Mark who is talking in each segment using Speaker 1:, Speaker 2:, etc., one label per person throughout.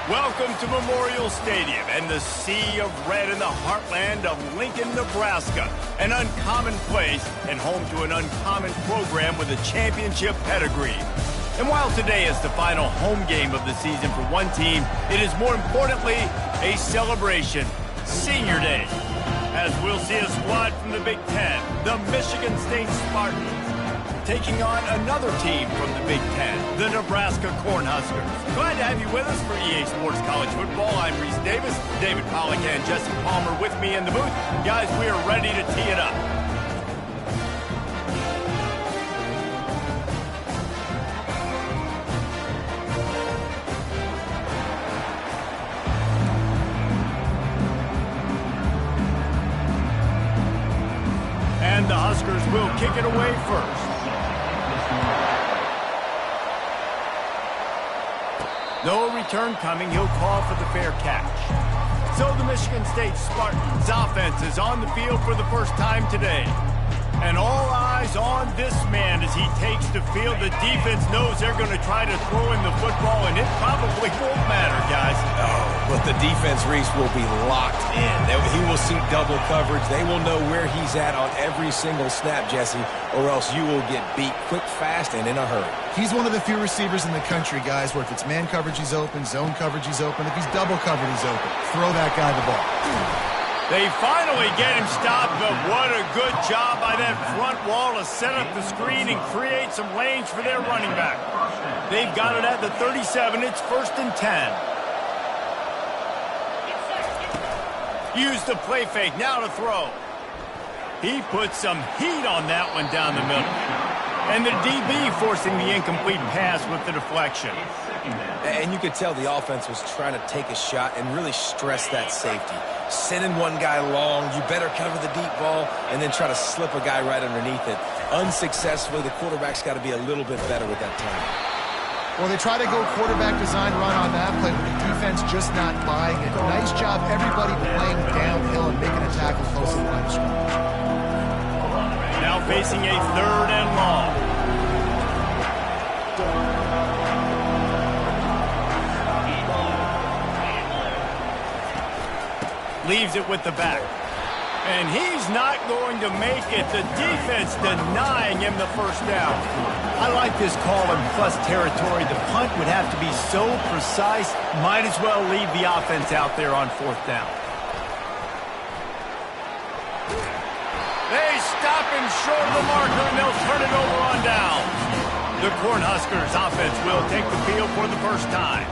Speaker 1: Welcome to Memorial Stadium and the sea of red in the heartland of Lincoln, Nebraska. An uncommon place and home to an uncommon program with a championship pedigree. And while today is the final home game of the season for one team, it is more importantly a celebration, Senior Day. As we'll see a squad from the Big Ten, the Michigan State Spartans, taking on another team from the Big Ten, the Nebraska Cornhuskers. Glad to have you with us for EA Sports College Football. I'm Reese Davis, David Pollack and Jesse Palmer with me in the booth. Guys, we are ready to tee it up. And the Huskers will kick it away first. No return coming, he'll call for the fair catch. So the Michigan State Spartans offense is on the field for the first time today. And all eyes on this man as he takes the field. The defense knows they're going to try to throw him the football, and it probably won't matter, guys.
Speaker 2: Oh, but the defense, Reese, will be locked in. He will see double coverage. They will know where he's at on every single snap, Jesse, or else you will get beat quick, fast, and in a hurry.
Speaker 3: He's one of the few receivers in the country, guys, where if it's man coverage, he's open, zone coverage, he's open. If he's double covered, he's open. Throw that guy the ball.
Speaker 1: They finally get him stopped, but what a good job by that front wall to set up the screen and create some lanes for their running back. They've got it at the 37. It's 1st and 10. Use the play fake. Now to throw. He put some heat on that one down the middle. And the DB forcing the incomplete pass with the deflection.
Speaker 2: And you could tell the offense was trying to take a shot and really stress that safety. Sending one guy long, you better cover the deep ball, and then try to slip a guy right underneath it. Unsuccessfully, the quarterback's got to be a little bit better with that time.
Speaker 3: Well, they try to go quarterback design run on that play, but the defense just not buying it. Nice job, everybody playing downhill and making a tackle close to the line of scrimmage.
Speaker 1: Now facing a 3rd and long. Leaves it with the back. And he's not going to make it. The defense denying him the first down. I like this call in plus territory. The punt would have to be so precise, might as well leave the offense out there on 4th down. They stop him short of the marker, and they'll turn it over on down. The Cornhuskers offense will take the field for the first time.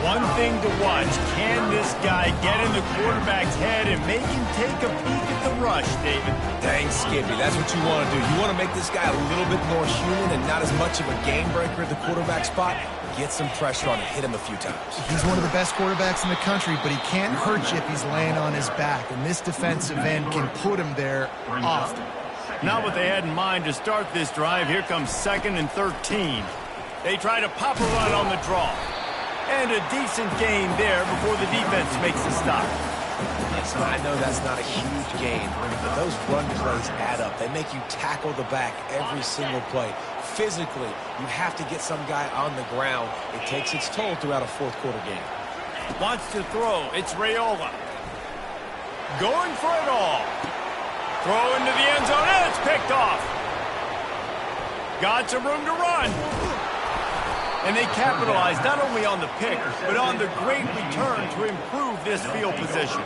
Speaker 1: One thing to watch, can this guy get in the quarterback's head and make him take a peek at the rush, David?
Speaker 2: Dang, Skippy, that's what you want to do. You want to make this guy a little bit more human and not as much of a game breaker at the quarterback spot. Get some pressure on him, hit him a few times.
Speaker 3: He's one of the best quarterbacks in the country, but he can't hurt you if he's laying on his back, and this defensive end can put him there often.
Speaker 1: Not what they had in mind to start this drive. Here comes 2nd and 13. They try to pop a run on the draw. And a decent gain there before the defense makes the stop.
Speaker 2: Yes, I know that's not a huge gain, but those run plays add up. They make you tackle the back every single play. Physically, you have to get some guy on the ground. It takes its toll throughout a 4th quarter game.
Speaker 1: Wants to throw. It's Raiola. Going for it all. Throw into the end zone, and it's picked off. Got some room to run. And they capitalized not only on the pick, but on the great return to improve this field position.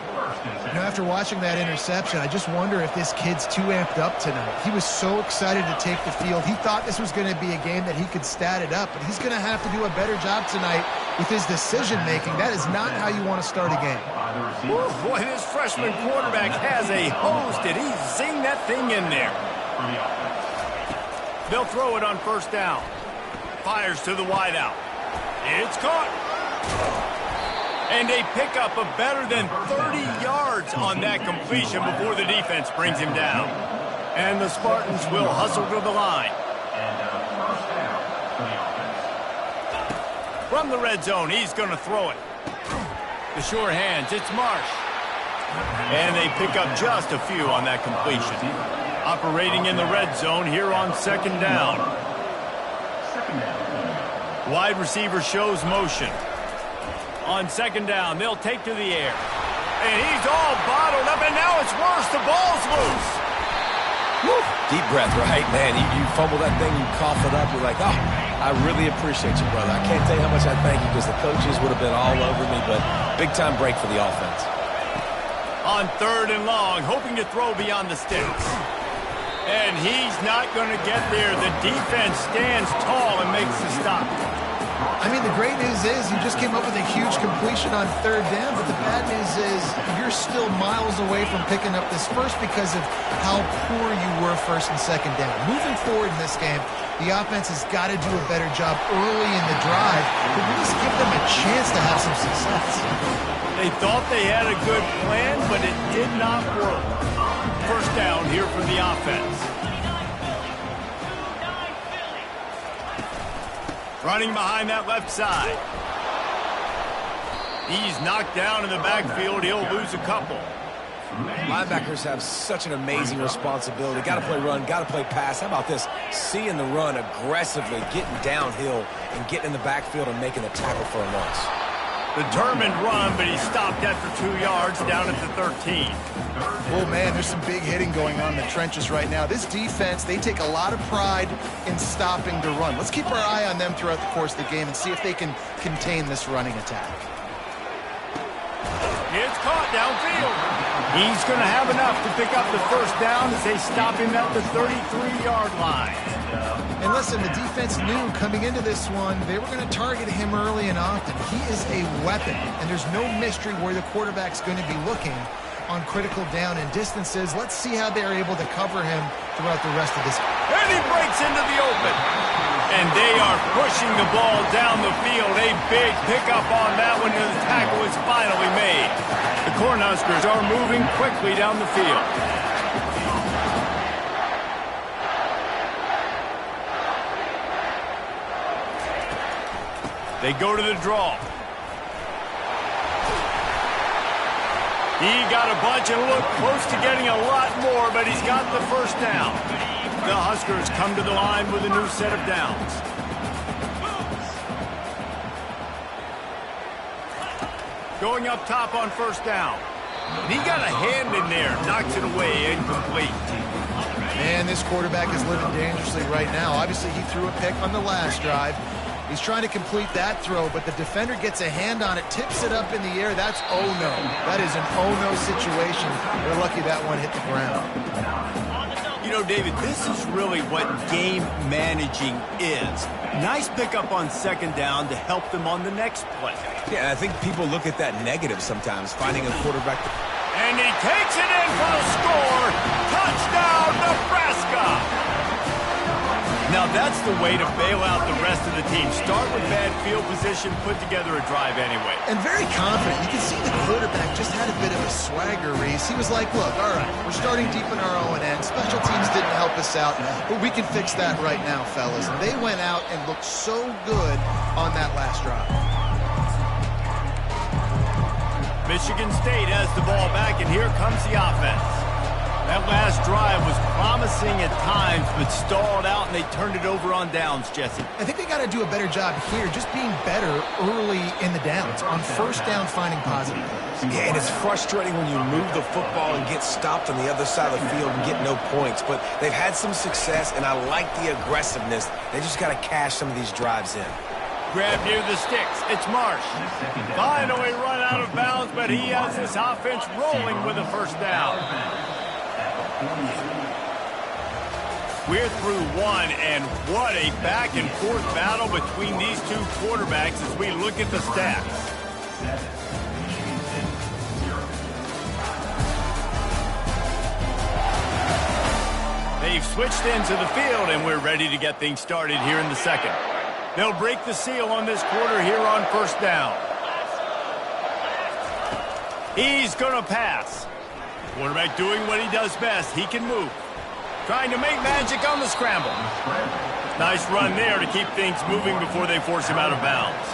Speaker 3: You know, after watching that interception, I just wonder if this kid's too amped up tonight. He was so excited to take the field. He thought this was going to be a game that he could stat it up, but he's going to have to do a better job tonight with his decision-making. That is not how you want to start a game.
Speaker 1: Woo, boy, this freshman quarterback has a hose. Did he zing that thing in there? They'll throw it on 1st down. Fires to the wideout. It's caught. And they pick up a better than 30 yards on that completion before the defense brings him down. And the Spartans will hustle to the line. From the red zone, he's going to throw it. The sure hands, it's Marsh. And they pick up just a few on that completion. Operating in the red zone here on 2nd down. Wide receiver shows motion. On second down, they'll take to the air. And he's all bottled up, and now it's worse. The ball's loose.
Speaker 2: Woo. Deep breath, right, man? You fumble that thing, you cough it up, you're like, oh, I really appreciate you, brother. I can't tell you how much I thank you because the coaches would have been all over me, but big-time break for the offense.
Speaker 1: On third and long, hoping to throw beyond the sticks. And he's not going to get there. The defense stands tall and makes the stop.
Speaker 3: I mean, the great news is you just came up with a huge completion on third down, but the bad news is you're still miles away from picking up this first because of how poor you were first and second down. Moving forward in this game, the offense has got to do a better job early in the drive to at least give them a chance to have some success.
Speaker 1: They thought they had a good plan, but it did not work. First down here for the offense. Running behind that left side. He's knocked down in the backfield. He'll lose a couple.
Speaker 2: Linebackers have such an amazing responsibility. Got to play run, got to play pass. How about this? Seeing the run aggressively, getting downhill, and getting in the backfield and making a tackle for a loss.
Speaker 1: Determined run, but he stopped after 2 yards down at the 13.
Speaker 4: Oh, man, there's some big hitting going on in the trenches right now. This defense, they take a lot of pride in stopping the run. Let's keep our eye on them throughout the course of the game and see if they can contain this running attack.
Speaker 1: It's caught downfield. He's going to have enough to pick up the first down as they stop him at the 33-yard line.
Speaker 3: And listen, the defense knew coming into this one they were going to target him early and often. He is a weapon, and there's no mystery where the quarterback's going to be looking on critical down and distances. Let's see how they're able to cover him throughout the rest of this.
Speaker 1: And he breaks into the open. And they are pushing the ball down the field. A big pickup on that one, and the tackle is finally made. The Cornhuskers are moving quickly down the field. They go to the draw. He got a bunch and looked close to getting a lot more, but he's got the first down. The Huskers come to the line with a new set of downs. Going up top on first down. He got a hand in there, knocks it away, incomplete.
Speaker 3: Man, this quarterback is living dangerously right now. Obviously, he threw a pick on the last drive. He's trying to complete that throw, but the defender gets a hand on it, tips it up in the air. That's oh-no. That is an oh-no situation. They're lucky that one hit the ground.
Speaker 1: You know, David, this is really what game managing is. Nice pickup on second down to help them on the next play.
Speaker 2: Yeah, and I think people look at that negative sometimes, finding a quarterback.
Speaker 1: And he takes it in for the score. Touchdown, Nebraska! Now that's the way to bail out the rest of the team. Start with bad field position, put together a drive anyway.
Speaker 3: And very confident. You can see the quarterback just had a bit of a swagger, Reese. He was like, look, all right, we're starting deep in our own end. Special teams didn't help us out, but we can fix that right now, fellas. And they went out and looked so good on that last drive.
Speaker 1: Michigan State has the ball back, and here comes the offense. That last drive was promising at times, but stalled out, and they turned it over on downs, Jesse.
Speaker 3: I think they got to do a better job here, just being better early in the downs, on first down finding positive plays.
Speaker 2: Yeah, and it's frustrating when you move the football and get stopped on the other side of the field and get no points. But they've had some success, and I like the aggressiveness. They just got to cash some of these drives in.
Speaker 1: Grab near the sticks. It's Marsh. Finally run out of bounds, but he has this offense rolling with a first down. We're through one, and what a back-and-forth battle between these two quarterbacks as we look at the stats. They've switched ends of the field, and we're ready to get things started here in the second. They'll break the seal on this quarter here on first down. He's going to pass. Quarterback doing what he does best. He can move. Trying to make magic on the scramble. Nice run there to keep things moving before they force him out of bounds.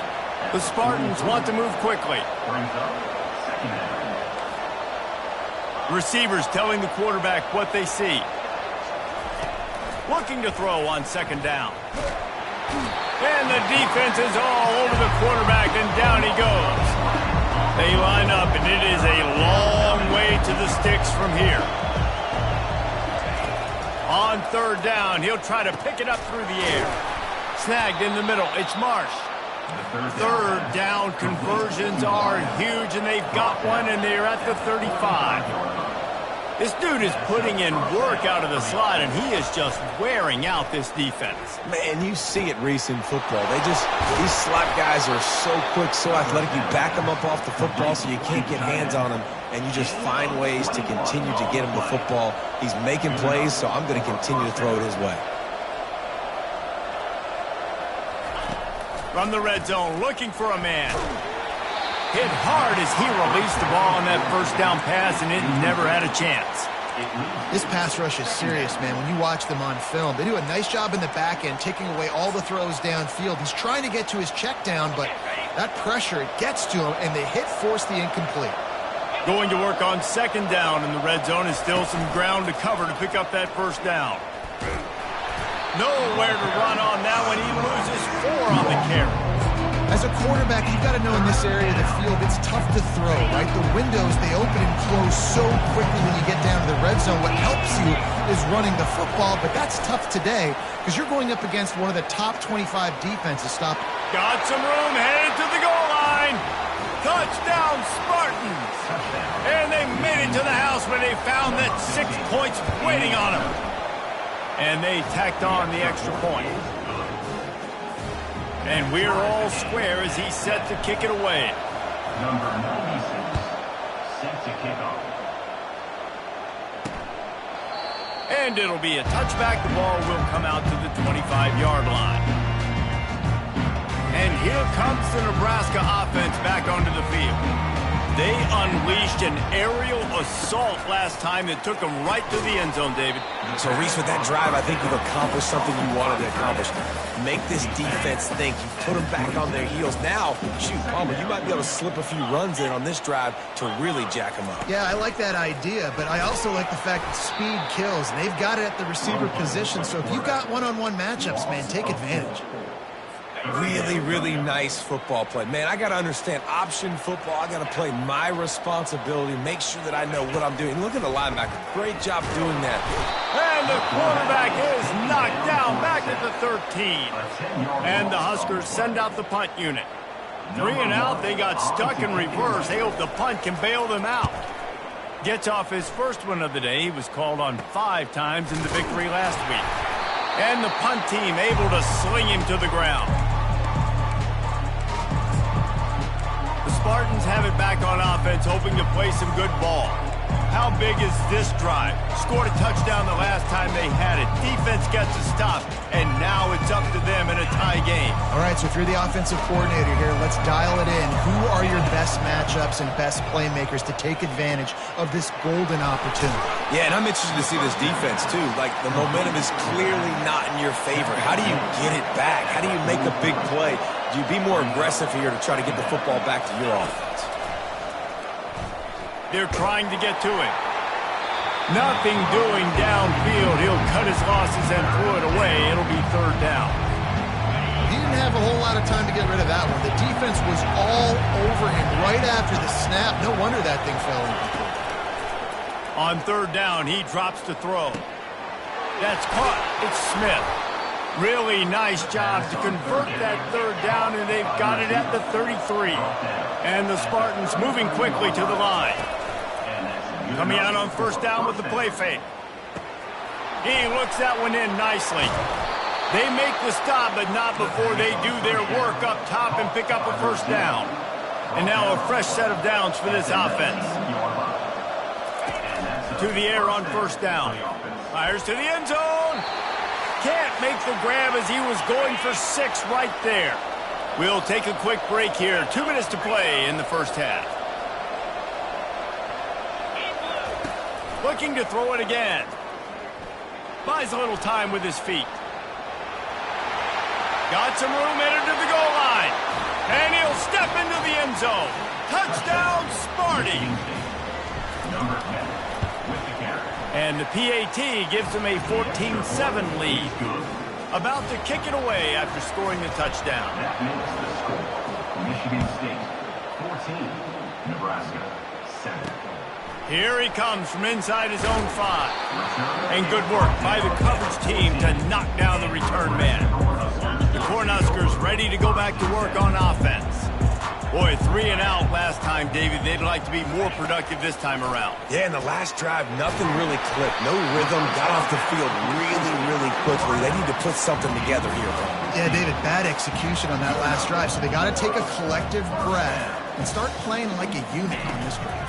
Speaker 1: The Spartans want to move quickly. Receivers telling the quarterback what they see. Looking to throw on second down. And the defense is all over the quarterback, and down he goes. They line up, and it is a long way to the sticks from here. On third down, he'll try to pick it up through the air. Snagged in the middle. It's Marsh. Third down conversions are huge, and they've got one, and they're at the 35. This dude is putting in work out of the slot, and he is just wearing out this defense.
Speaker 2: Man, you see it, Reese, in football. These slot guys are so quick, so athletic. You back them up off the football so you can't get hands on them, and you just find ways to continue to get him the football. He's making plays, so I'm going to continue to throw it his way.
Speaker 1: From the red zone, looking for a man. Hit hard as he released the ball on that first down pass, and it never had a chance.
Speaker 3: This pass rush is serious, man. When you watch them on film, they do a nice job in the back end, taking away all the throws downfield. He's trying to get to his check down, but that pressure, it gets to him, and the hit forced the incomplete.
Speaker 1: Going to work on second down, and the red zone is still some ground to cover to pick up that first down. Nowhere to run on that one. He loses 4 on the carry.
Speaker 3: As a quarterback, you've got to know in this area of the field, it's tough to throw, right? The windows, they open and close so quickly when you get down to the red zone. What helps you is running the football, but that's tough today because you're going up against one of the top 25 defenses. Stop.
Speaker 1: Got some room, headed to the goal line. Touchdown, Spartans. And they made it to the house when they found that 6 points waiting on them. And they tacked on the extra point. And we're all square as he's set to kick it away.
Speaker 5: Number 96, set to kick off.
Speaker 1: And it'll be a touchback. The ball will come out to the 25-yard line. And here comes the Nebraska offense back onto the field. They unleashed an aerial assault last time that took them right to the end zone, David.
Speaker 2: So, Reese, with that drive, I think you've accomplished something you wanted to accomplish. Make this defense think. You put them back on their heels. Now, shoot, Palmer, you might be able to slip a few runs in on this drive to really jack them up.
Speaker 3: Yeah, I like that idea, but I also like the fact that speed kills. They've got it at the receiver position, so if you've got one-on-one matchups, man, take advantage.
Speaker 2: Really, really nice football play. Man, I got to understand option football. I got to play my responsibility, make sure that I know what I'm doing. Look at the linebacker. Great job doing that.
Speaker 1: And the quarterback is knocked down back at the 13. And the Huskers send out the punt unit. 3 and out, they got stuck in reverse. They hope the punt can bail them out. Gets off his first one of the day. He was called on 5 times in the victory last week. And the punt team able to sling him to the ground. The Spartans have it back on offense, hoping to play some good ball. How big is this drive? Scored a touchdown the last time they had it. Defense gets a stop, and now it's up to them in a tie game.
Speaker 3: All right, so if you're the offensive coordinator here, let's dial it in. Who are your best matchups and best playmakers to take advantage of this golden opportunity?
Speaker 2: Yeah, and I'm interested to see this defense, too. Like, the momentum is clearly not in your favor. How do you get it back? How do you make a big play? Do you be more aggressive here to try to get the football back to your offense?
Speaker 1: They're trying to get to it. Nothing doing downfield. He'll cut his losses and throw it away. It'll be third down.
Speaker 3: He didn't have a whole lot of time to get rid of that one. The defense was all over him right after the snap. No wonder that thing fell incomplete.
Speaker 1: On third down, he drops to throw. That's caught. It's Smith. Really nice job to convert that third down, and they've got it at the 33. And the Spartans moving quickly to the line. Coming out on first down with the play fake. He looks that one in nicely. They make the stop, but not before they do their work up top and pick up a first down. And now a fresh set of downs for this offense. To the air on first down. Fires to the end zone. Can't make the grab as he was going for 6 right there. We'll take a quick break here. 2 minutes to play in the first half. Looking to throw it again. Buys a little time with his feet. Got some room headed to the goal line. And he'll step into the end zone. Touchdown, Sparty.
Speaker 5: Number 10 with the carry.
Speaker 1: And the PAT gives them a 14-7 lead. about to kick it away after scoring the touchdown.
Speaker 5: That makes the score. Michigan State 14, Nebraska 7.
Speaker 1: Here he comes from inside his own 5. And good work by the coverage team to knock down the return man. The Cornhuskers ready to go back to work on offense. Boy, 3 and out last time, David. They'd like to be more productive this time around.
Speaker 2: Yeah, in the last drive, nothing really clicked. No rhythm, got off the field really quickly. They need to put something together here.
Speaker 3: Yeah, David, bad execution on that last drive, so they got to take a collective breath and start playing like a unit on this drive.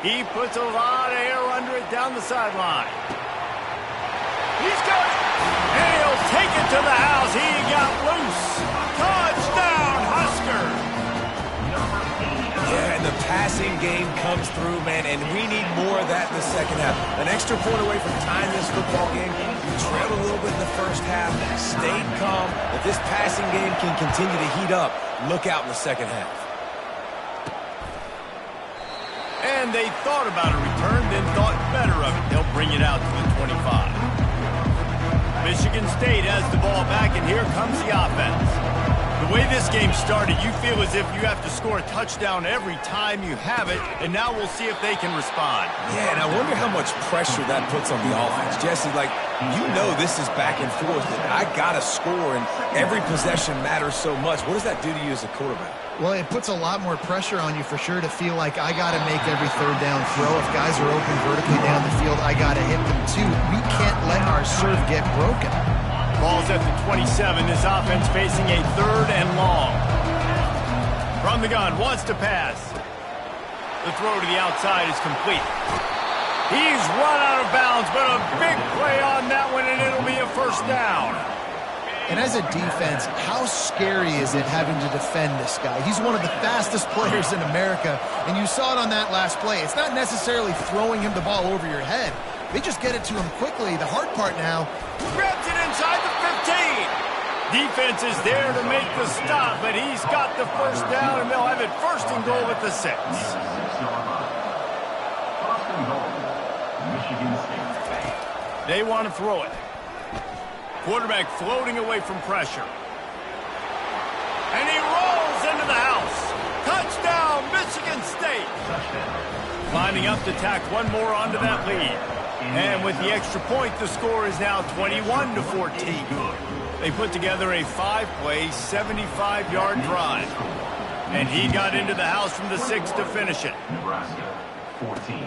Speaker 1: He puts a lot of air under it down the sideline. He's got it! And he'll take it to the house. He got loose. Touchdown, Husker!
Speaker 2: Yeah, and the passing game comes through, man, and we need more of that in the second half. An extra point away from tying this football game. You trailed a little bit in the first half, stayed calm. If this passing game can continue to heat up, look out in the second half.
Speaker 1: And they thought about a return, then thought better of it. They'll bring it out to the 25. Michigan State has the ball back, and here comes the offense. The way this game started, you feel as if you have to score a touchdown every time you have it, and now we'll see if they can respond.
Speaker 2: Yeah, and I wonder how much pressure that puts on the offense. Jesse, like, you know this is back and forth, and I got to score, and every possession matters so much. What does that do to you as a quarterback?
Speaker 3: Well, it puts a lot more pressure on you for sure to feel like I got to make every third down throw. If guys are open vertically down the field, I got to hit them too. We can't let our serve get broken.
Speaker 1: Ball's at the 27. This offense facing a 3rd and long. From the gun, wants to pass. The throw to the outside is complete. He's run out of bounds, but a big play on that one, and it'll be a first down.
Speaker 3: And as a defense, how scary is it having to defend this guy? He's one of the fastest players in America, and you saw it on that last play. It's not necessarily throwing him the ball over your head. They just get it to him quickly. The hard part now,
Speaker 1: Grabs it inside the 15. Defense is there to make the stop, but he's got the first down, and they'll have it 1st and goal at the 6.
Speaker 5: 1st and goal, Michigan State.
Speaker 1: They want to throw it. Quarterback floating away from pressure. And he rolls into the house. Touchdown, Michigan State. Lining up to tack one more onto that lead. And with the extra point, the score is now 21-14. They put together a 5-play, 75-yard drive. And he got into the house from the 6 to finish it.
Speaker 5: Nebraska 14.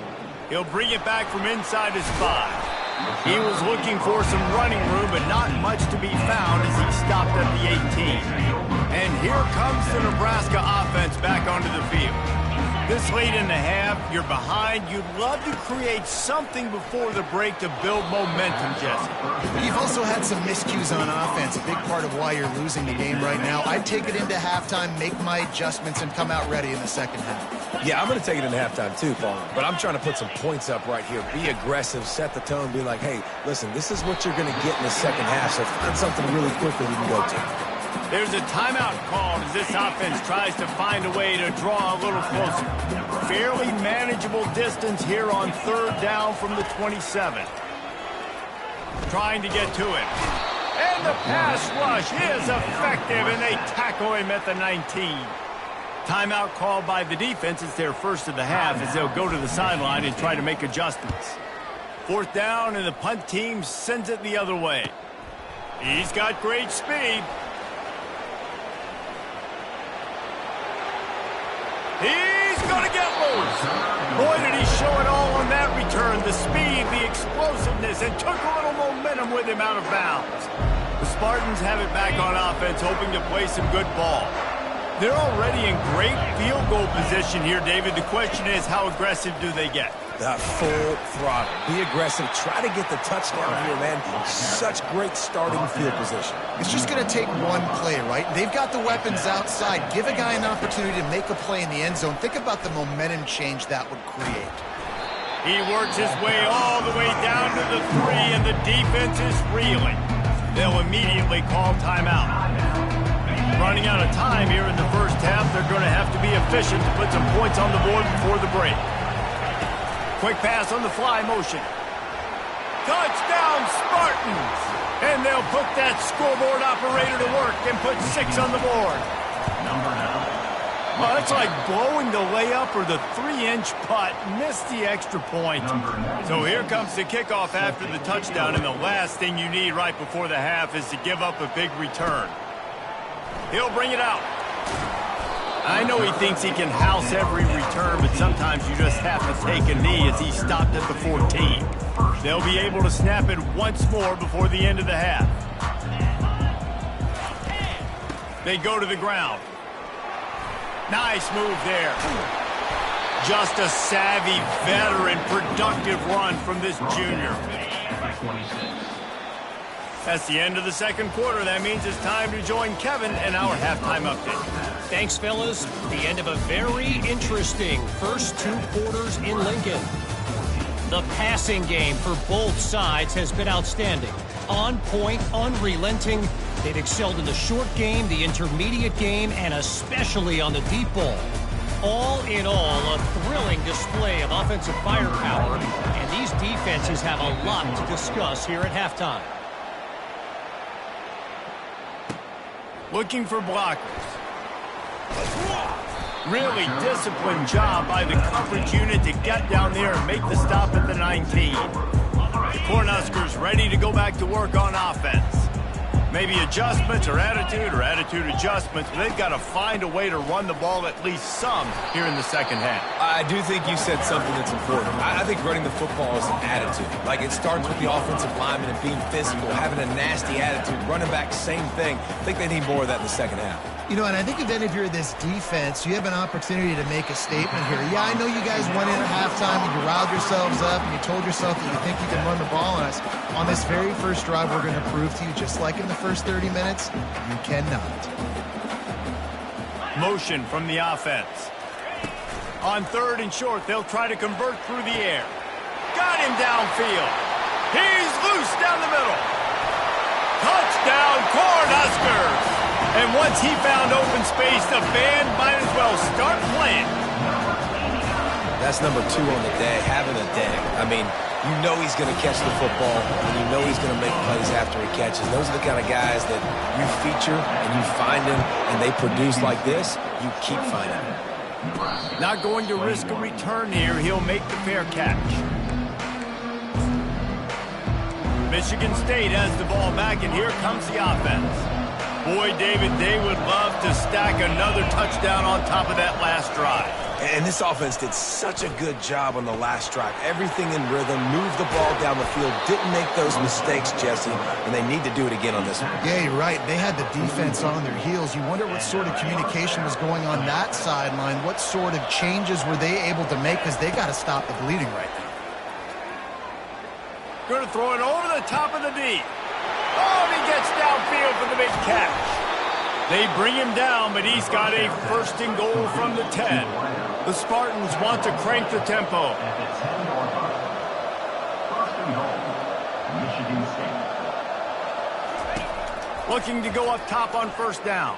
Speaker 1: He'll bring it back from inside his 5. He was looking for some running room, but not much to be found as he stopped at the 18. And here comes the Nebraska offense back onto the field. This late in the half, you're behind. You'd love to create something before the break to build momentum, Jesse.
Speaker 3: you've also had some miscues on offense, a big part of why you're losing the game right now. I'd take it into halftime, make my adjustments, and come out ready in the second half.
Speaker 2: Yeah, I'm going to take it into halftime too, Paul. But I'm trying to put some points up right here. Be aggressive, set the tone, be like, hey, listen, this is what you're going to get in the second half, so find something really quickly we can go to.
Speaker 1: There's a timeout called as this offense tries to find a way to draw a little closer. Fairly manageable distance here on 3rd down from the 27. Trying to get to him. And the pass rush is effective, and they tackle him at the 19. Timeout called by the defense. It's their first of the half as they'll go to the sideline and try to make adjustments. 4th down, and the punt team sends it the other way. He's got great speed. He's going to get loose. Boy, did he show it all on that return. The speed, the explosiveness, and took a little momentum with him out of bounds. The Spartans have it back on offense, hoping to play some good ball. They're already in great field goal position here, David. The question is, how aggressive do they get?
Speaker 2: The full throttle. Be aggressive. Try to get the touchdown here, man. Such great starting field position.
Speaker 3: It's just going to take one play, right? They've got the weapons outside. Give a guy an opportunity to make a play in the end zone. Think about the momentum change that would create.
Speaker 1: He works his way all the way down to the 3, and the defense is reeling. They'll immediately call timeout. Running out of time here in the first half, they're going to have to be efficient to put some points on the board before the break. Quick pass on the fly motion. Touchdown, Spartans! And they'll put that scoreboard operator to work and put 6 on the board.
Speaker 5: Number 9.
Speaker 1: Well, that's like blowing the layup or the 3-inch putt. Missed the extra point. So here comes the kickoff after the touchdown, and the last thing you need right before the half is to give up a big return. He'll bring it out. I know he thinks he can house every return, but sometimes you just have to take a knee as he stopped at the 14. They'll be able to snap it once more before the end of the half. They go to the ground. Nice move there. Just a savvy, veteran, productive run from this junior. That's the end of the second quarter. That means it's time to join Kevin in our halftime update.
Speaker 6: Thanks, fellas. The end of a very interesting first 2 quarters in Lincoln. The passing game for both sides has been outstanding. On point, unrelenting. They've excelled in the short game, the intermediate game, and especially on the deep ball. All in all, a thrilling display of offensive firepower, and these defenses have a lot to discuss here at halftime.
Speaker 1: Looking for blockers. Really disciplined job by the coverage unit to get down there and make the stop at the 19. The Cornhuskers ready to go back to work on offense. Maybe adjustments or attitude adjustments, but they've got to find a way to run the ball at least some here in the second half.
Speaker 2: I do think you said something that's important. I think running the football is an attitude. Like, it starts with the offensive lineman and being physical, having a nasty attitude. Running back, same thing. I think they need more of that in the second half.
Speaker 3: You know, and I think then if you're this defense, you have an opportunity to make a statement here. Yeah, I know you guys went in at halftime and you riled yourselves up and you told yourself that you think you can run the ball on us. On this very first drive, we're going to prove to you, just like in the first 30 minutes, you cannot.
Speaker 1: Motion from the offense. On 3rd and short, they'll try to convert through the air. Got him downfield. He's loose down the middle. Touchdown, Cornhuskers! And once he found open space, the band might as well start playing.
Speaker 2: That's number 2 on the day, having a day. I mean, you know he's going to catch the football, and you know he's going to make plays after he catches. Those are the kind of guys that you feature and you find them, and they produce like this, you keep finding them.
Speaker 1: Not going to risk a return here. He'll make the fair catch. Michigan State has the ball back, and here comes the offense. Boy, David, they would love to stack another touchdown on top of that last drive.
Speaker 2: And this offense did such a good job on the last drive. Everything in rhythm, moved the ball down the field, didn't make those mistakes, Jesse, and they need to do it again on this one.
Speaker 3: Yeah, you're right. They had the defense on their heels. You wonder what sort of communication was going on that sideline. What sort of changes were they able to make, because they got to stop the bleeding right now.
Speaker 1: Going to throw it over the top of the D. Oh, and he gets downfield for the big catch. They bring him down, but he's got a 1st and goal from the 10. The Spartans want to crank the tempo.
Speaker 5: At the 10-yard line. 1st and goal. Michigan State.
Speaker 1: Looking to go up top on 1st down.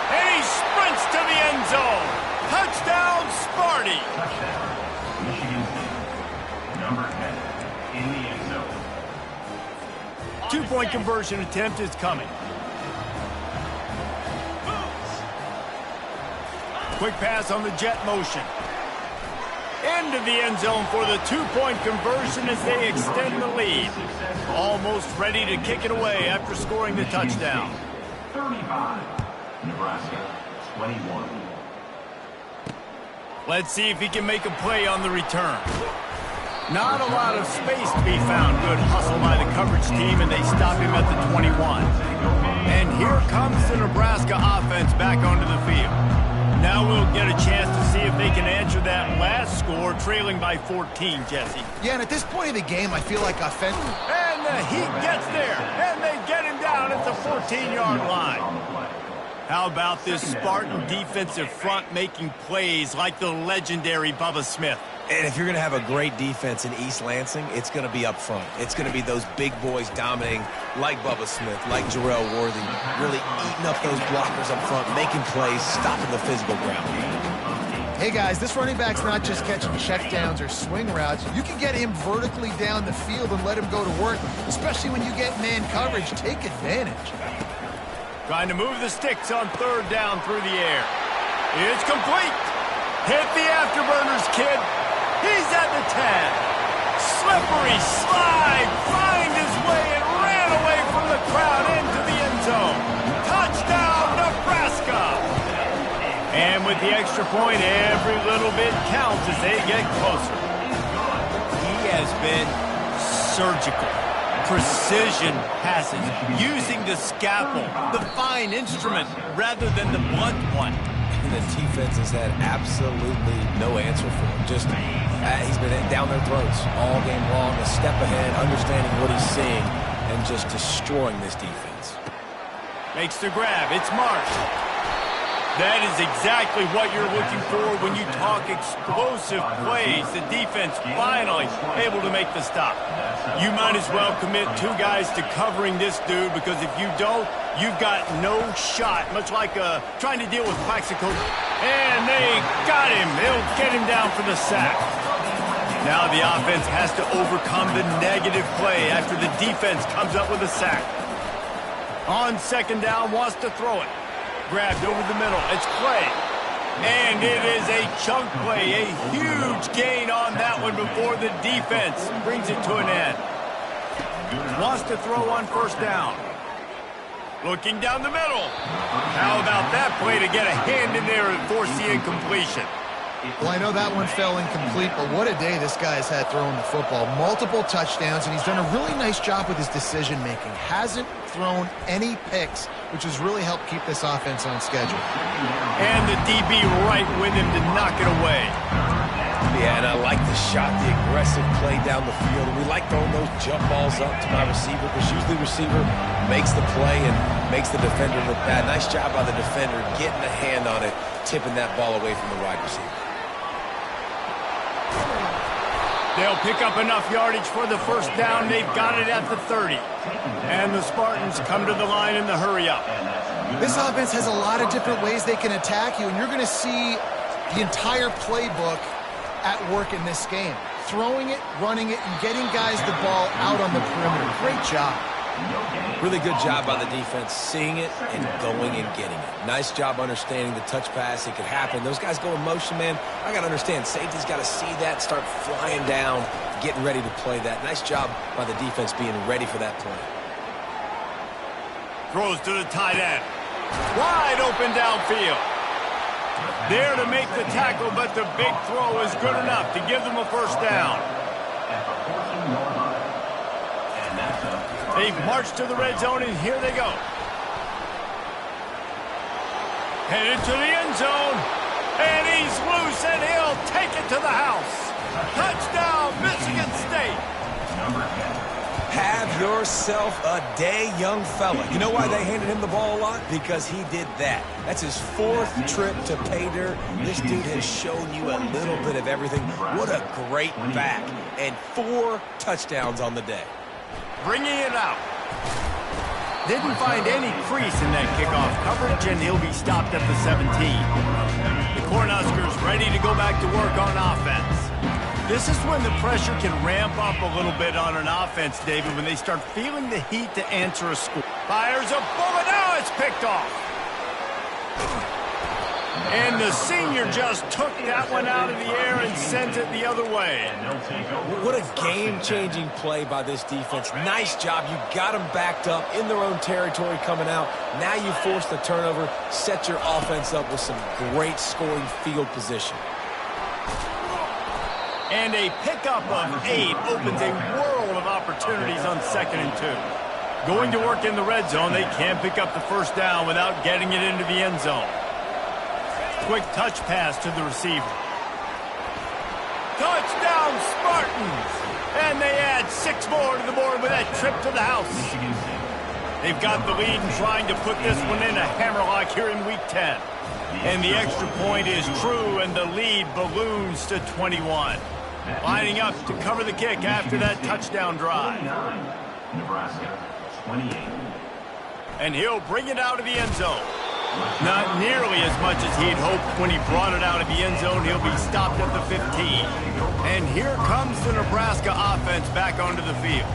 Speaker 1: And he sprints to the end zone. Touchdown, Sparty.
Speaker 5: Touchdown. Michigan State. Number 10. In the end zone.
Speaker 1: 2-point conversion attempt is coming. Quick pass on the jet motion. Into the end zone for the 2-point conversion as they extend the lead. Almost ready to kick it away after scoring the touchdown.
Speaker 5: 35. Nebraska 21.
Speaker 1: Let's see if he can make a play on the return. Not a lot of space to be found. Good hustle by the coverage team, and they stop him at the 21. And here comes the Nebraska offense back onto the field. Now we'll get a chance to see if they can answer that last score, trailing by 14, Jesse.
Speaker 3: Yeah, and at this point of the game, I feel like offense.
Speaker 1: And the heat gets there, and they get him down at the 14-yard line. How about this Spartan defensive front making plays like the legendary Bubba Smith?
Speaker 2: And if you're going to have a great defense in East Lansing, it's going to be up front. It's going to be those big boys dominating like Bubba Smith, like Jarrell Worthy, really eating up those blockers up front, making plays, stopping the physical ground.
Speaker 3: Hey guys, this running back's not just catching checkdowns or swing routes. You can get him vertically down the field and let him go to work, especially when you get man coverage. Take advantage.
Speaker 1: Trying to move the sticks on third down through the air. It's complete. Hit the afterburners, kid. He's at the 10. Slippery slide. Find his way and ran away from the crowd into the end zone. Touchdown, Nebraska. And with the extra point, every little bit counts as they get closer. He has been surgical. Precision passes, using the scalpel, the fine instrument, rather than the blunt one.
Speaker 2: And the defense has had absolutely no answer for him. Just, he's been down their throats all game long, a step ahead, understanding what he's seeing, and just destroying this defense.
Speaker 1: Makes the grab. It's Marsh. That is exactly what you're looking for when you talk explosive plays. The defense finally able to make the stop. You might as well commit 2 guys to covering this dude, because if you don't, you've got no shot, much like trying to deal with Plaxico. And they got him. They'll get him down for the sack. Now the offense has to overcome the negative play after the defense comes up with a sack. On second down, wants to throw it. Grabbed over the middle. It's Clay. And it is a chunk play. A huge gain on that one before the defense brings it to an end. Wants to throw on first down. Looking down the middle. How about that play to get a hand in there and force the incompletion?
Speaker 3: Well, I know that one fell incomplete, but what a day this guy's had throwing the football. Multiple touchdowns, and he's done a really nice job with his decision-making. Hasn't thrown any picks, which has really helped keep this offense on schedule.
Speaker 1: And the DB right with him to knock it away.
Speaker 2: Yeah, and I like the shot, the aggressive play down the field. And we like throwing those jump balls up to my receiver, because usually the receiver makes the play and makes the defender look bad. Nice job by the defender getting a hand on it, tipping that ball away from the wide receiver.
Speaker 1: They'll pick up enough yardage for the first down. They've got it at the 30. And the Spartans come to the line in the hurry-up.
Speaker 3: This offense has a lot of different ways they can attack you, and you're going to see the entire playbook at work in this game. Throwing it, running it, and getting guys the ball out on the perimeter. Great job.
Speaker 2: Really good job by the defense, seeing it and going and getting it. Nice job understanding the touch pass. It could happen. Those guys go in motion, man. I got to understand, safety's got to see that, start flying down, getting ready to play that. Nice job by the defense being ready for that play.
Speaker 1: Throws to the tight end. Wide open downfield. There to make the tackle, but the big throw is good enough to give them a first down. They've marched to the red zone, and here they go. Headed to the end zone, and he's loose, and he'll take it to the house. Touchdown, Michigan State.
Speaker 2: Have yourself a day, young fella. You know why they handed him the ball a lot? Because he did that. That's his 4th trip to pay dirt. This dude has shown you a little bit of everything. What a great back. And 4 touchdowns on the day.
Speaker 1: Bringing it out. Didn't find any crease in that kickoff coverage, and he'll be stopped at the 17. The Cornhuskers ready to go back to work on offense. This is when the pressure can ramp up a little bit on an offense, David, when they start feeling the heat to answer a score. Fires a bullet. Now it's picked off. And the senior just took that one out of the air and sent it the other way.
Speaker 2: What a game-changing play by this defense. Nice job. You got them backed up in their own territory coming out. Now you force the turnover, set your offense up with some great scoring field position.
Speaker 1: And a pickup of 8 opens a world of opportunities on 2nd and 2. Going to work in the red zone, they can't pick up the first down without getting it into the end zone. Quick touch pass to the receiver. Touchdown, Spartans! And they add 6 more to the board with that trip to the house. They've got the lead and trying to put this one in a hammerlock here in Week 10. And the extra point is true, and the lead balloons to 21. Lining up to cover the kick after that touchdown drive.
Speaker 5: Nebraska, 28.
Speaker 1: And he'll bring it out of the end zone. Not nearly as much as he'd hoped when he brought it out of the end zone. He'll be stopped at the 15. And here comes the Nebraska offense back onto the field.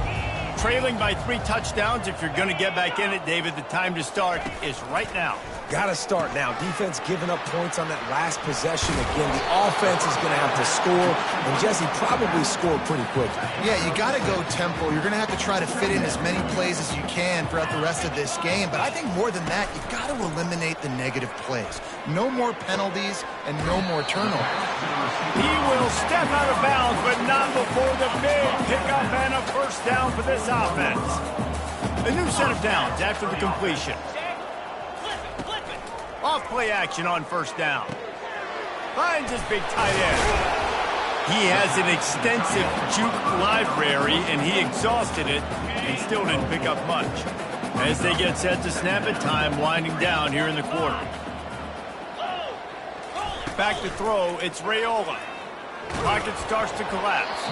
Speaker 1: Trailing by 3 touchdowns. If you're going to get back in it, David, the time to start is right now.
Speaker 2: Got to start now. Defense giving up points on that last possession. Again, the offense is going to have to score, and Jesse probably scored pretty quickly.
Speaker 4: Yeah, you got to go tempo. You're going to have to try to fit in as many plays as you can throughout the rest of this game. But I think more than that, you've got to eliminate the negative plays. No more penalties and no more turnovers.
Speaker 1: He will step out of bounds, but not before the big pickup and a first down for this offense. A new set of downs after the completion. Off play action on first down. Finds his big tight end. He has an extensive juke library, and he exhausted it and still didn't pick up much. As they get set to snap it, time winding down here in the quarter. Back to throw, it's Raiola. Pocket starts to collapse.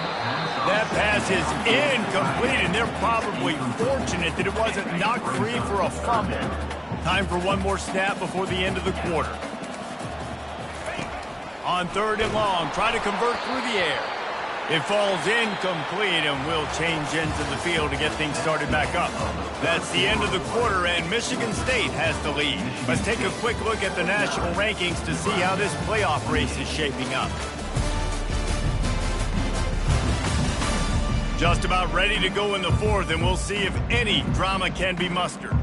Speaker 1: That pass is incomplete, and they're probably fortunate that it wasn't knocked free for a fumble. Time for one more snap before the end of the quarter. On 3rd and long, try to convert through the air. It falls incomplete and will change ends of the field to get things started back up. That's the end of the quarter, and Michigan State has the lead. Let's take a quick look at the national rankings to see how this playoff race is shaping up. Just about ready to go in the 4th, and we'll see if any drama can be mustered.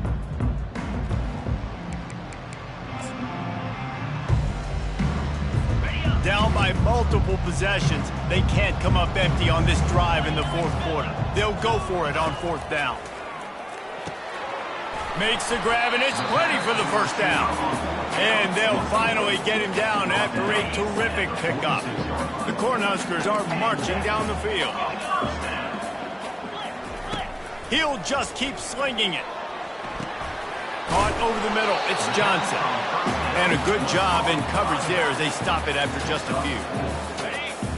Speaker 1: Down by multiple possessions, they can't come up empty on this drive in the 4th quarter. They'll go for it on 4th down. Makes the grab, and it's plenty for the first down. And they'll finally get him down after a terrific pickup. The Cornhuskers are marching down the field. He'll just keep slinging it. Caught over the middle. It's Johnson. And a good job in coverage there as they stop it after just a few.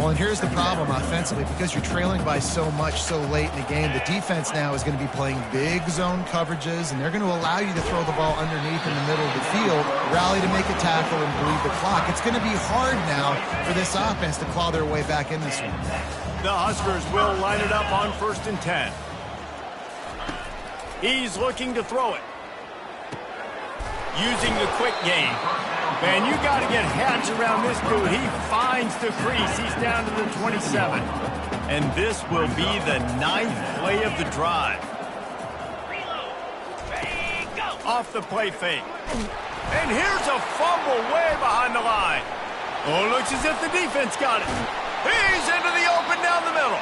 Speaker 3: Well, and here's the problem offensively. Because you're trailing by so much so late in the game, the defense now is going to be playing big zone coverages, and they're going to allow you to throw the ball underneath in the middle of the field, rally to make a tackle, and bleed the clock. It's going to be hard now for this offense to claw their way back in this one.
Speaker 1: The Huskers will line it up on 1st and 10. He's looking to throw it. Using the quick game. Man, you got to get hands around this dude. He finds the crease. He's down to the 27. And this will be the 9th play of the drive. Off the play fake. And here's a fumble way behind the line. Oh, looks as if the defense got it. He's into the open down the middle.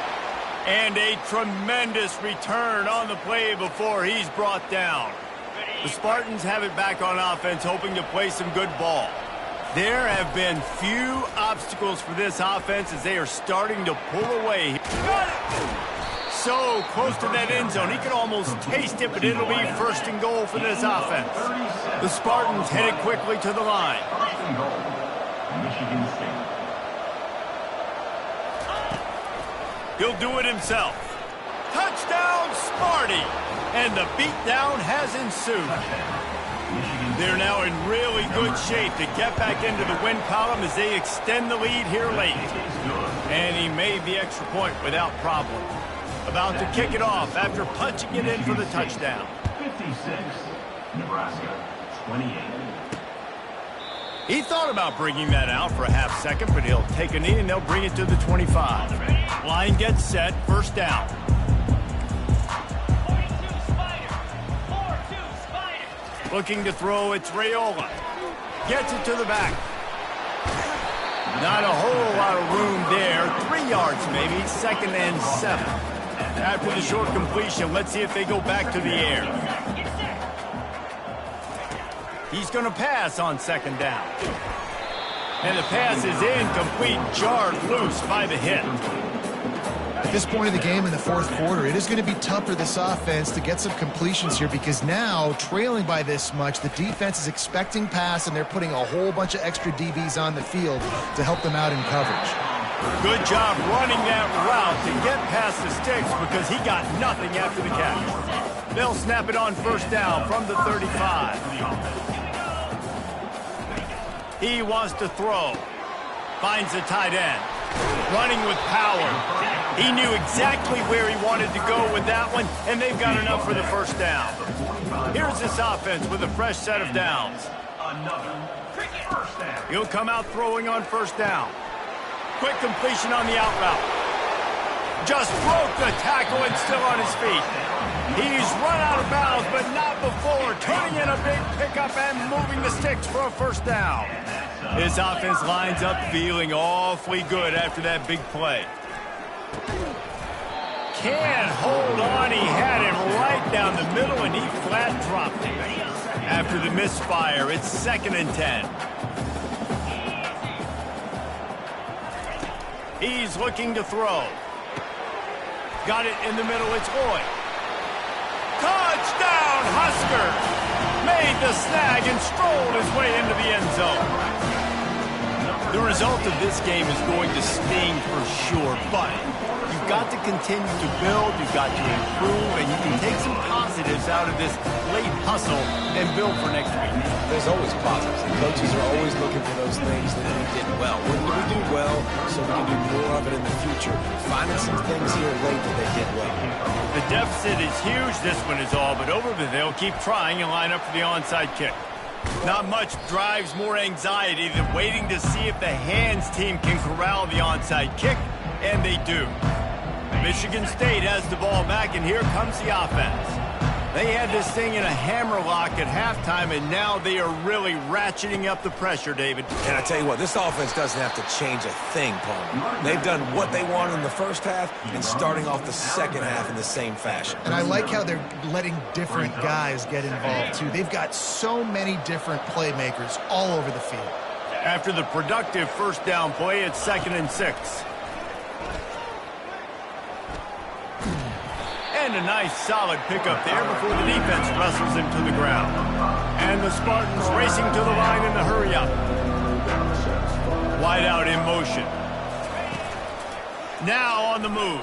Speaker 1: And a tremendous return on the play before he's brought down. The Spartans have it back on offense, hoping to play some good ball. There have been few obstacles for this offense as they are starting to pull away. So close to that end zone, he can almost taste it, but it'll be 1st and goal for this offense. The Spartans headed quickly to the line.
Speaker 5: Michigan State.
Speaker 1: He'll do it himself. Touchdown, Sparty! And the beatdown has ensued. They're now in really good shape to get back into the win column as they extend the lead here late. And he made the extra point without problem. About to kick it off after punching it in for the touchdown.
Speaker 5: 56, Nebraska, 28.
Speaker 1: He thought about bringing that out for a half second, but he'll take a knee and they'll bring it to the 25. Line gets set, 1st down. Looking to throw, it's Raiola. Gets it to the back. Not a whole lot of room there. 3 yards maybe, 2nd and 7. After the short completion, let's see if they go back to the air. He's going to pass on 2nd down. And the pass is incomplete, jarred loose by the hit.
Speaker 3: At this point of the game in the 4th quarter, it is going to be tough for this offense to get some completions here because now, trailing by this much, the defense is expecting pass, and they're putting a whole bunch of extra DBs on the field to help them out in coverage.
Speaker 1: Good job running that route to get past the sticks because he got nothing after the catch. They'll snap it on 1st down from the 35. He wants to throw. Finds the tight end. Running with power. He knew exactly where he wanted to go with that one, and they've got enough for the first down. Here's this offense with a fresh set of downs. He'll come out throwing on first down. Quick completion on the out route. Just broke the tackle and still on his feet. He's run out of bounds, but not before turning in a big pickup and moving the sticks for a first down. His offense lines up feeling awfully good after that big play. Can't hold on. He had him right down the middle, and he flat dropped him. After the misfire, it's 2nd and 10. He's looking to throw. Got it in the middle. It's Boyd. Touchdown, Husker! Made the snag and strolled his way into the end zone. The result of this game is going to sting for sure, but you've got to continue to build, you've got to improve, and you can take some positives out of this late hustle and build for next week.
Speaker 2: There's always positives. The coaches are always looking for those things that we did well. What did we do well so we can do more of it in the future? Finding some things here late that they did well.
Speaker 1: The deficit is huge, this one is all, but over there they'll keep trying and line up for the onside kick. Not much drives more anxiety than waiting to see if the hands team can corral the onside kick, and they do. Michigan State has the ball back, and here comes the offense. They had this thing in a hammerlock at halftime, and now they are really ratcheting up the pressure, David.
Speaker 2: And I tell you what, this offense doesn't have to change a thing, Paul. They've done what they wanted in the first half and starting off the second half in the same fashion.
Speaker 3: And I like how they're letting different guys get involved, too. They've got so many different playmakers all over the field.
Speaker 1: After the productive first down play, it's 2nd and 6. And a nice solid pickup there before the defense wrestles him to the ground. And the Spartans racing to the line in the hurry-up. Wide out in motion. Now on the move.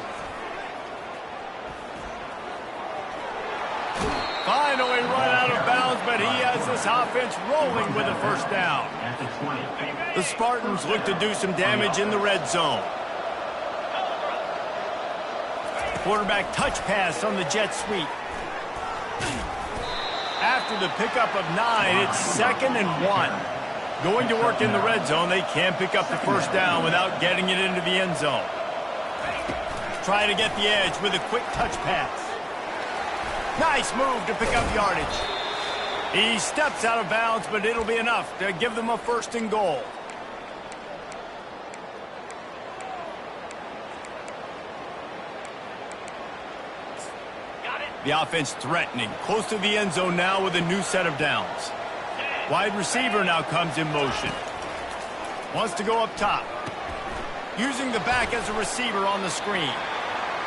Speaker 1: Finally run out of bounds, but he has this offense rolling with a first down. The Spartans look to do some damage in the red zone. Quarterback touch pass on the jet sweep. After the pickup of 9, it's 2nd and 1. Going to work in the red zone, they can't pick up the first down without getting it into the end zone. Trying to get the edge with a quick touch pass. Nice move to pick up yardage. He steps out of bounds, but it'll be enough to give them a 1st and goal. The offense threatening, close to the end zone now with a new set of downs. Wide receiver now comes in motion. Wants to go up top. Using the back as a receiver on the screen.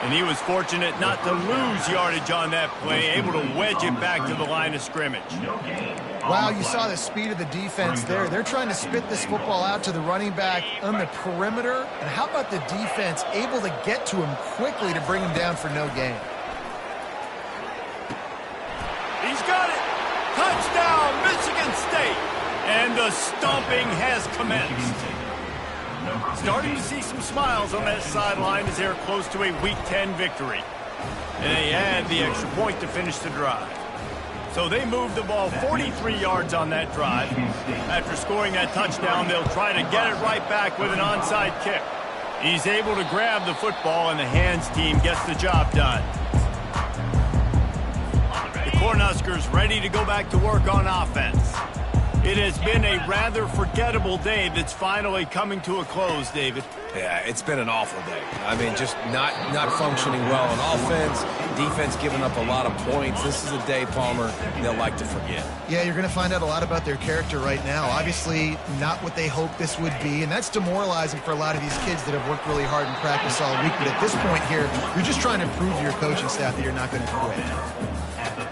Speaker 1: And he was fortunate not to lose yardage on that play, able to wedge it back to the line of scrimmage.
Speaker 3: Wow, you saw the speed of the defense there. They're trying to spit this football out to the running back on the perimeter. And how about the defense able to get to him quickly to bring him down for no gain?
Speaker 1: He's got it. Touchdown, Michigan State. And the stomping has commenced. Starting to see some smiles on that sideline as they're close to a Week 10 victory. And they add the extra point to finish the drive. So they move the ball 43 yards on that drive. After scoring that touchdown, they'll try to get it right back with an onside kick. He's able to grab the football, and the hands team gets the job done. The Cornhuskers ready to go back to work on offense. It has been a rather forgettable day that's finally coming to a close, David.
Speaker 2: Yeah, it's been an awful day. I mean, just not functioning well on offense, defense giving up a lot of points. This is a day, Palmer, they'll like to forget.
Speaker 3: Yeah, you're going to find out a lot about their character right now. Obviously, not what they hoped this would be, and that's demoralizing for a lot of these kids that have worked really hard in practice all week. But at this point here, you're just trying to prove to your coaching staff that you're not going to quit.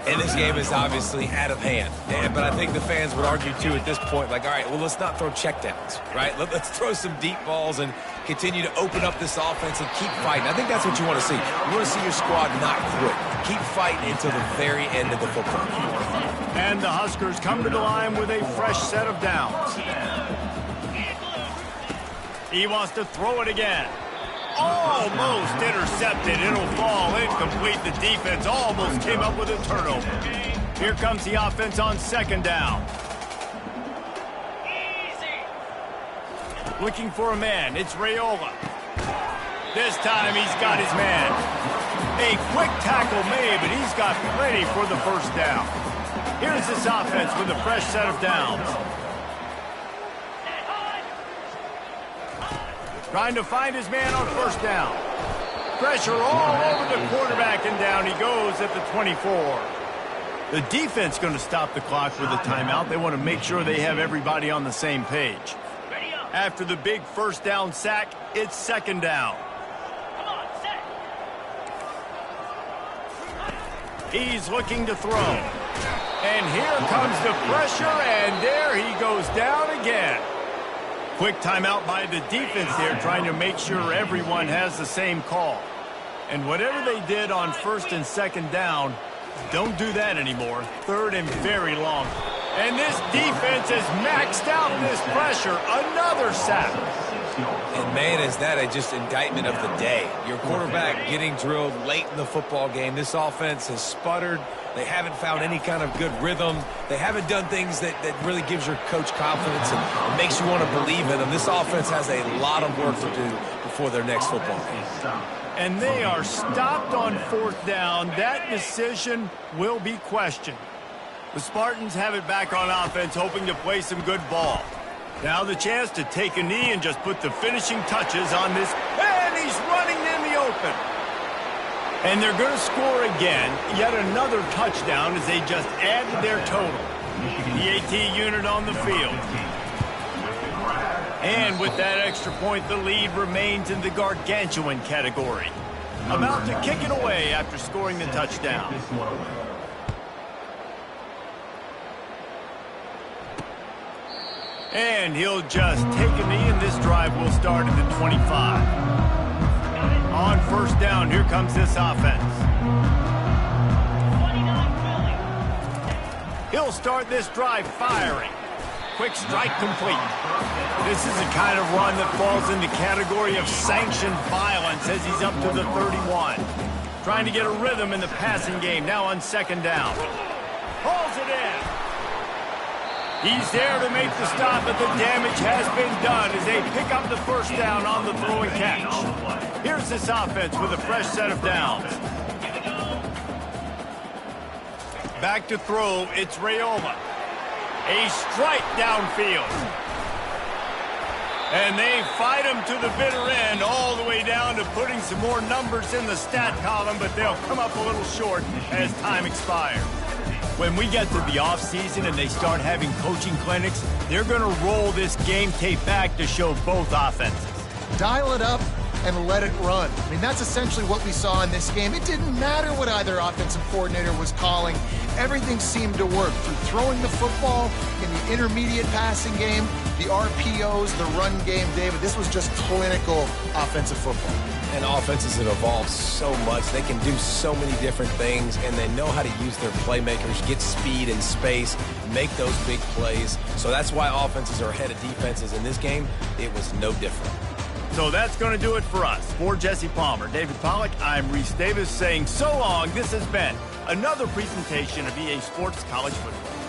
Speaker 2: And this game is obviously out of hand. But I think the fans would argue, too, at this point, like, all right, well, let's not throw checkdowns, right? Let's throw some deep balls and continue to open up this offense and keep fighting. I think that's what you want to see. You want to see your squad not quit. Keep fighting until the very end of the football.
Speaker 1: And the Huskers come to the line with a fresh set of downs. He wants to throw it again. Almost intercepted. It'll fall incomplete. The defense almost came up with a turnover. Here comes the offense on second down. Looking for a man. It's Raiola. This time he's got his man. A quick tackle made, but he's got plenty for the first down. Here's this offense with a fresh set of downs. Trying to find his man on first down. Pressure all over the quarterback, and down he goes at the 24. The defense going to stop the clock with a timeout. They want to make sure they have everybody on the same page. After the big first down sack, it's second down. He's looking to throw. And here comes the pressure, and there he goes down again. Quick timeout by the defense there, trying to make sure everyone has the same call. And whatever they did on first and second down, don't do that anymore. Third and very long. And this defense has maxed out this pressure. Another sack.
Speaker 2: And, man, is that just indictment of the day. Your quarterback getting drilled late in the football game. This offense has sputtered. They haven't found any kind of good rhythm. They haven't done things that really gives your coach confidence and makes you want to believe in them. This offense has a lot of work to do before their next football game.
Speaker 1: And they are stopped on fourth down. That decision will be questioned. The Spartans have it back on offense, hoping to play some good ball. Now the chance to take a knee and just put the finishing touches on this. And he's running in the open. And they're going to score again. Yet another touchdown as they just added their total. The AT unit on the field. And with that extra point, the lead remains in the gargantuan category. About to kick it away after scoring the touchdown. And he'll just take a knee, and this drive will start at the 25. On first down, here comes this offense. He'll start this drive firing. Quick strike complete. This is the kind of run that falls in the category of sanctioned violence as he's up to the 31. Trying to get a rhythm in the passing game, now on second down. Hauls it in. He's there to make the stop, but the damage has been done as they pick up the first down on the throw and catch. Here's this offense with a fresh set of downs. Back to throw, it's Raiola. A strike downfield. And they fight him to the bitter end, all the way down to putting some more numbers in the stat column, but they'll come up a little short as time expires. When we get to the offseason and they start having coaching clinics, they're going to roll this game tape back to show both offenses.
Speaker 4: Dial it up and let it run. I mean, that's essentially what we saw in this game. It didn't matter what either offensive coordinator was calling. Everything seemed to work through throwing the football in the intermediate passing game, the RPOs, the run game, David. This was just clinical offensive football.
Speaker 2: And offenses have evolved so much. They can do so many different things, and they know how to use their playmakers, get speed and space, make those big plays. So that's why offenses are ahead of defenses. In this game, it was no different.
Speaker 1: So that's going to do it for us. For Jesse Palmer, David Pollack, I'm Reese Davis saying so long. This has been another presentation of EA Sports College Football.